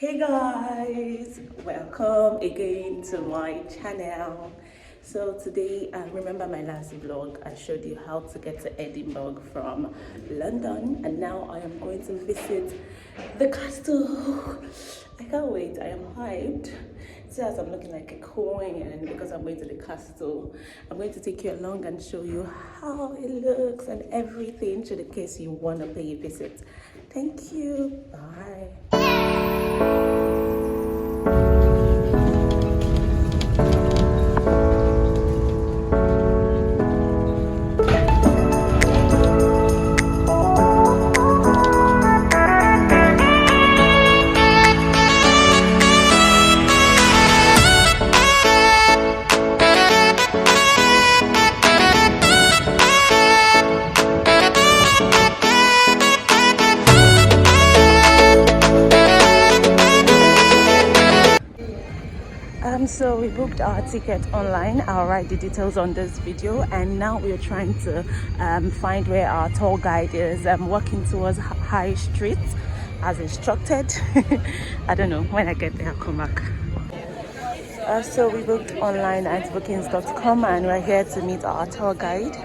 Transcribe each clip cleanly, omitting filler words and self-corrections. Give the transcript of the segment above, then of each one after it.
Hey guys, welcome again to my channel. So today, remember my last vlog, I showed you how to get to Edinburgh from London, and now I am going to visit the castle. I can't wait, I am hyped. See, as I'm looking like a queen because I'm going to the castle. I'm going to take you along and show you how it looks and everything, just in case you want to pay a visit. Thank you, bye. So we booked our ticket online. I'll write the details on this video, and now we're trying to find where our tour guide is. I'm walking towards High Street as instructed. I don't know, when I get there I'll come back. So we booked online at bookings.com, and we're here to meet our tour guide,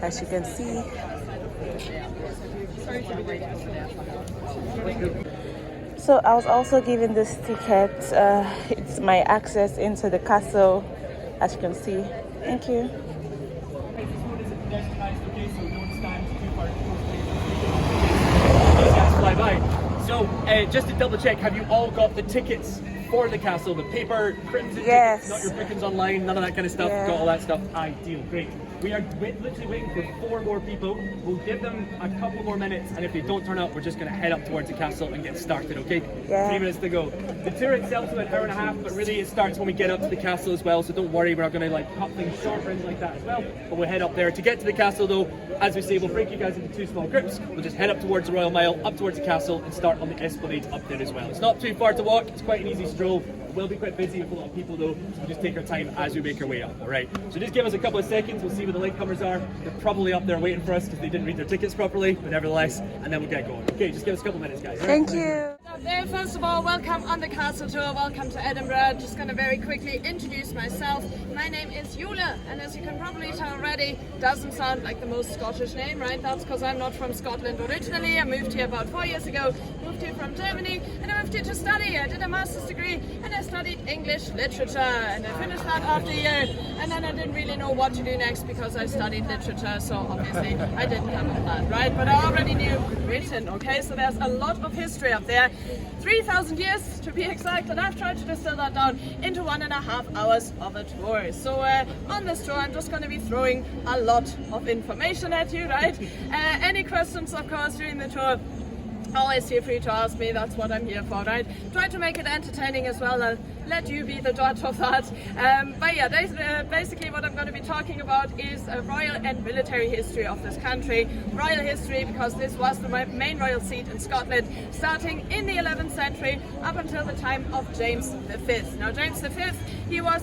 as you can see. So I was also given this ticket. It's my access into the castle, as you can see. Thank you. So just to double check, have you all got the tickets for the castle? The paper, printed Yes. tickets, not your bookings online, none of that kind of stuff. Yeah. Got all that stuff. Ideal, great. We are literally waiting for 4 more people. We'll give them a couple more minutes, and if they don't turn up, we're just going to head up towards the castle and get started, okay? Yeah. 3 minutes to go. The tour itself is about an hour and a half, but really it starts when we get up to the castle as well, so don't worry, we're not going to like cut things short or anything like that as well, but we'll head up there. To get to the castle though, as we say, we'll break you guys into 2 small groups. We'll just head up towards the Royal Mile, up towards the castle, and start on the esplanade up there as well. It's not too far to walk, it's quite an easy stroll. It will be quite busy with a lot of people though, so we'll just take our time as we make our way up, alright? So just give us a couple of seconds, we'll see where the latecomers are. They're probably up there waiting for us because they didn't read their tickets properly, but nevertheless, and then we'll get going. Okay, just give us a couple of minutes, guys. Thank you. There, first of all, welcome on the castle tour, welcome to Edinburgh. Just going to very quickly introduce myself. My name is Jule, and as you can probably tell already, doesn't sound like the most Scottish name, right? That's because I'm not from Scotland originally. I moved here about 4 years ago, moved here from Germany, and I moved here to study. I did a master's degree, and I studied English literature, and I finished that after a year, and then I didn't really know what to do next because I studied literature, so obviously I didn't have a plan, right? But I already knew Britain, okay? So there's a lot of history up there. 3,000 years to be exact, and I've tried to distill that down into 1.5 hours of a tour. So on this tour I'm just going to be throwing a lot of information at you, right? Any questions of course during the tour, always feel free to ask me. That's what I'm here for, right? Try to make it entertaining as well. I'll let you be the judge of that. But yeah, basically what I'm going to be talking about is a royal and military history of this country. Royal history because this was the main royal seat in Scotland, starting in the 11th century up until the time of James V. Now James V, he was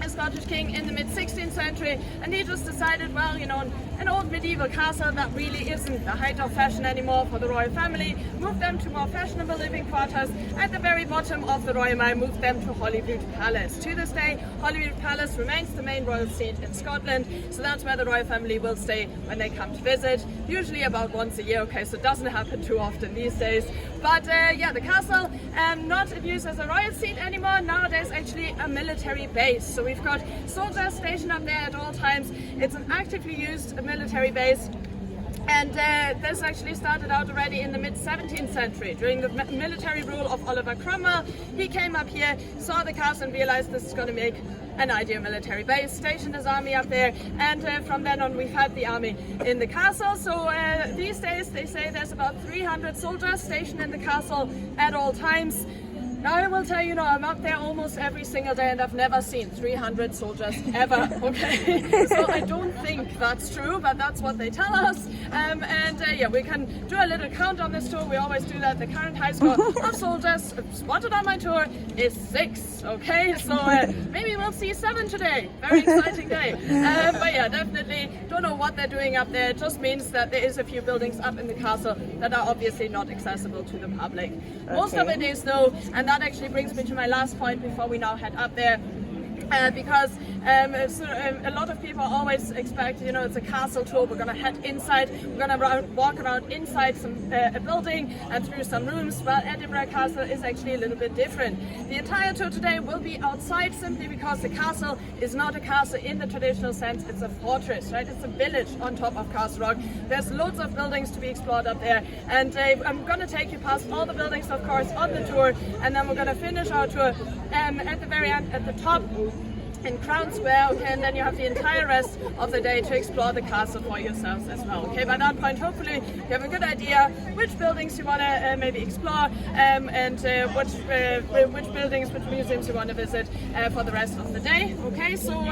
a Scottish king in the mid-16th century, and he just decided, well, you know, an old medieval castle that really isn't the height of fashion anymore for the royal family, moved them to more fashionable living quarters at the very bottom of the Royal Mile, moved them to Holyrood Palace. To this day, Holyrood Palace remains the main royal seat in Scotland, so that's where the royal family will stay when they come to visit, usually about once a year, okay, so it doesn't happen too often these days. But yeah, the castle, not in use as a royal seat anymore, nowadays actually a military base. So we've got soldiers stationed up there at all times. It's an actively used military base. And this actually started out already in the mid-17th century during the military rule of Oliver Cromwell. He came up here, saw the castle and realized this is going to make an ideal military base, stationed his army up there, and from then on we've had the army in the castle. So these days they say there's about 300 soldiers stationed in the castle at all times. Now I will tell you, I'm up there almost every single day and I've never seen 300 soldiers ever, okay? So I don't think that's true, but that's what they tell us. Yeah, we can do a little count on this tour. We always do that. The current high score of soldiers spotted on my tour is 6. Okay, so maybe we'll see 7 today. Very exciting day. But yeah, definitely don't know what they're doing up there. It just means that there is a few buildings up in the castle that are obviously not accessible to the public. Most of it is though, and that actually brings me to my last point before we now head up there. Because a lot of people always expect, you know, it's a castle tour, we're going to head inside, we're going to walk around inside a building and through some rooms. Well, Edinburgh Castle is actually a little bit different. The entire tour today will be outside simply because the castle is not a castle in the traditional sense, it's a fortress, right? It's a village on top of Castle Rock. There's loads of buildings to be explored up there, and I'm going to take you past all the buildings, of course, on the tour, and then we're going to finish our tour at the very end, at the top, in Crown Square, okay, and then you have the entire rest of the day to explore the castle for yourselves as well. Okay, by that point, hopefully you have a good idea which buildings you want to maybe explore, and which buildings, which museums you want to visit for the rest of the day. Okay, so.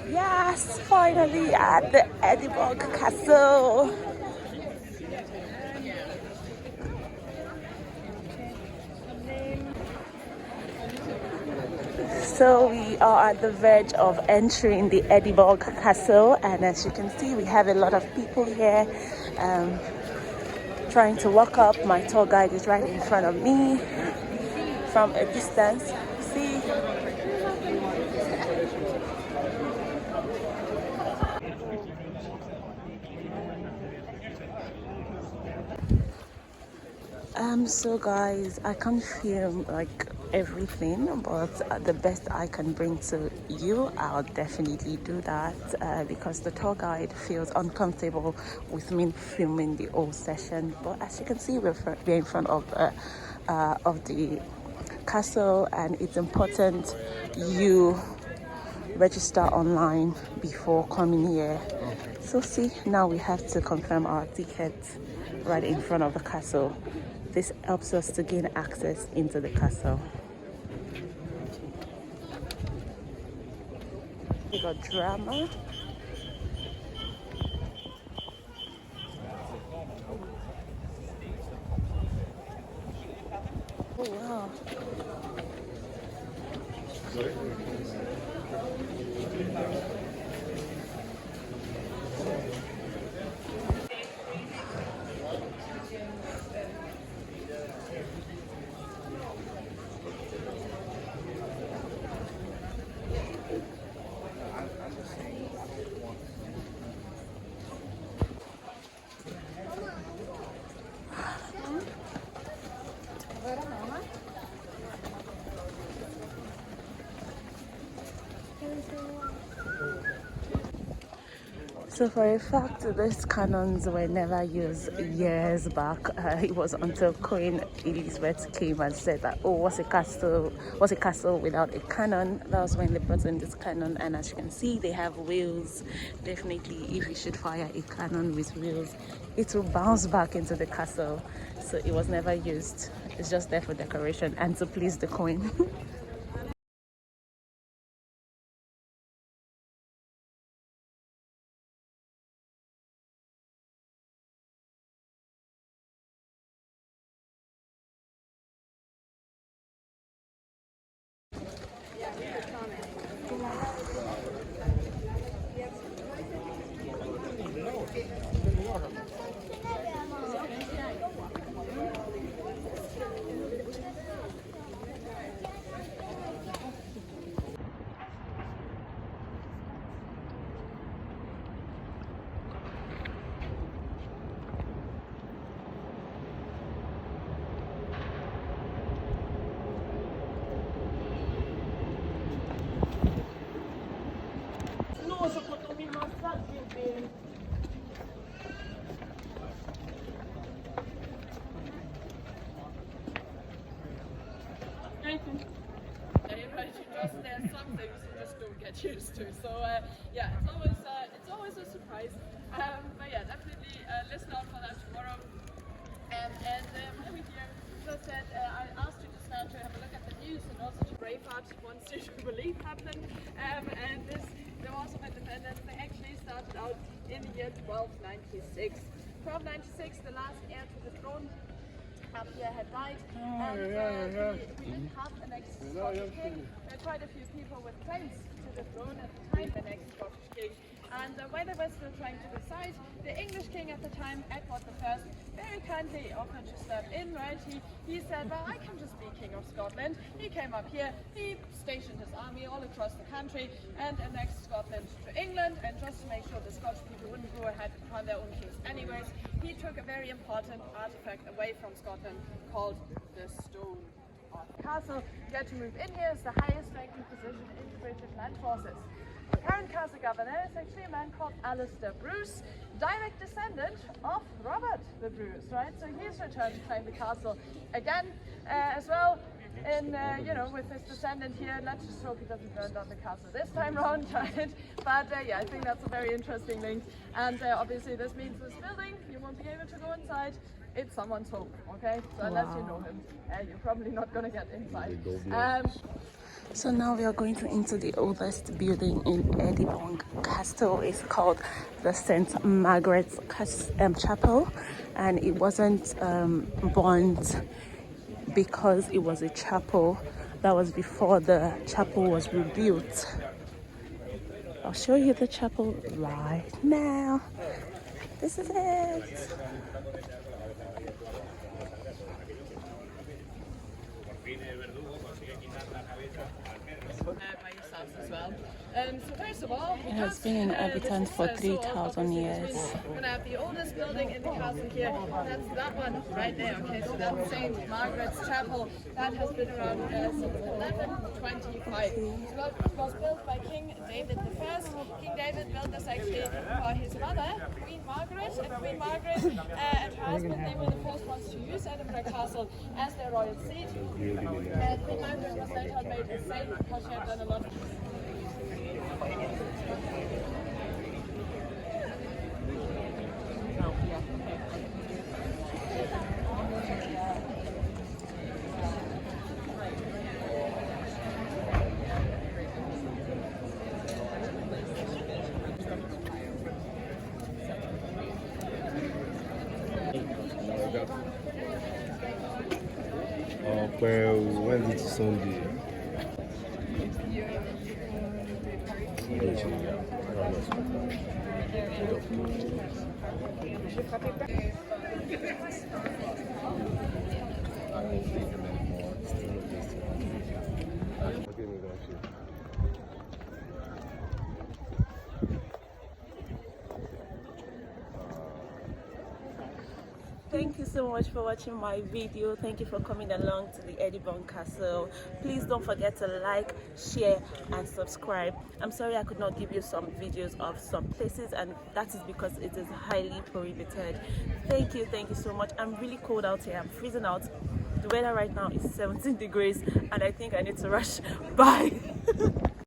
Yes, finally at the Edinburgh Castle. So we are at the verge of entering the Edinburgh Castle, and as you can see, we have a lot of people here trying to walk up. My tour guide is right in front of me from a distance. See? So guys, I can't film like everything, but the best I can bring to you, I'll definitely do that because the tour guide feels uncomfortable with me filming the whole session. But as you can see, we're in front of the castle, and it's important you register online before coming here. So see, now we have to confirm our ticket right in front of the castle. This helps us to gain access into the castle. We got drama. Oh wow. So for a fact, these cannons were never used years back. It was until Queen Elizabeth came and said that, oh, what's a castle without a cannon? That was when they brought in this cannon, and as you can see, they have wheels. Definitely, if you should fire a cannon with wheels, it will bounce back into the castle. So it was never used. It's just there for decoration and to please the Queen. yeah, it's always a surprise. But yeah, definitely listen out for that tomorrow. While we're here, as I said, I asked you just now to have a look at the news and also to Braveheart once the Jubilee happened. And the Wars of Independence, they actually started out in the year 1296. 1296, the last heir to the throne up here had died, and we didn't have an ex-Scottish king. There were quite a few people with claims to the throne at the time, an ex-Scottish king. And when they were still trying to decide, the English king at the time, Edward I, very kindly offered to step in, right? He said, well, I can just be king of Scotland. He came up here, he stationed his army all across the country and annexed Scotland to England, and just to make sure the Scottish people wouldn't go ahead and find their own kings anyways, he took a very important artifact away from Scotland called the Stone of the Castle. You get to move in here, it's the highest ranking position in the British land forces. The current castle governor is actually a man called Alistair Bruce, direct descendant of Robert the Bruce, right? So he's returned to claim the castle again as well. And with his descendant here, let's just hope he doesn't burn down the castle this time round, right? But yeah, I think that's a very interesting link. And obviously this means this building, you won't be able to go inside. It's someone's home, okay? So unless you know him, you're probably not going to get inside. So now we are going into the oldest building in Edinburgh Castle. It's called the St. Margaret's Chapel, and it wasn't burnt because it was a chapel. That was before the chapel was rebuilt. I'll show you the chapel right now. This is it. By yourselves as well. So first of all, It has been inhabitant for 3,000 years. We're going to have the oldest building in the castle here. That's that one right there. Okay, so that's St. Margaret's Chapel. That has been around since 1125. So it was built by King David I. King David built this actually for his mother, Queen Margaret. And Queen Margaret and her husband, they were the first ones to use Edinburgh Castle as their royal seat. Queen Margaret was later made a saint because she had done a lot of when it's Sunday. Thank you so much for watching my video. Thank you for coming along to the Edinburgh Castle. Please don't forget to like, share and subscribe. I'm sorry I could not give you some videos of some places, and that is because it is highly prohibited. Thank you so much. I'm really cold out here. I'm freezing out. The weather right now is 17 degrees and I think I need to rush. Bye.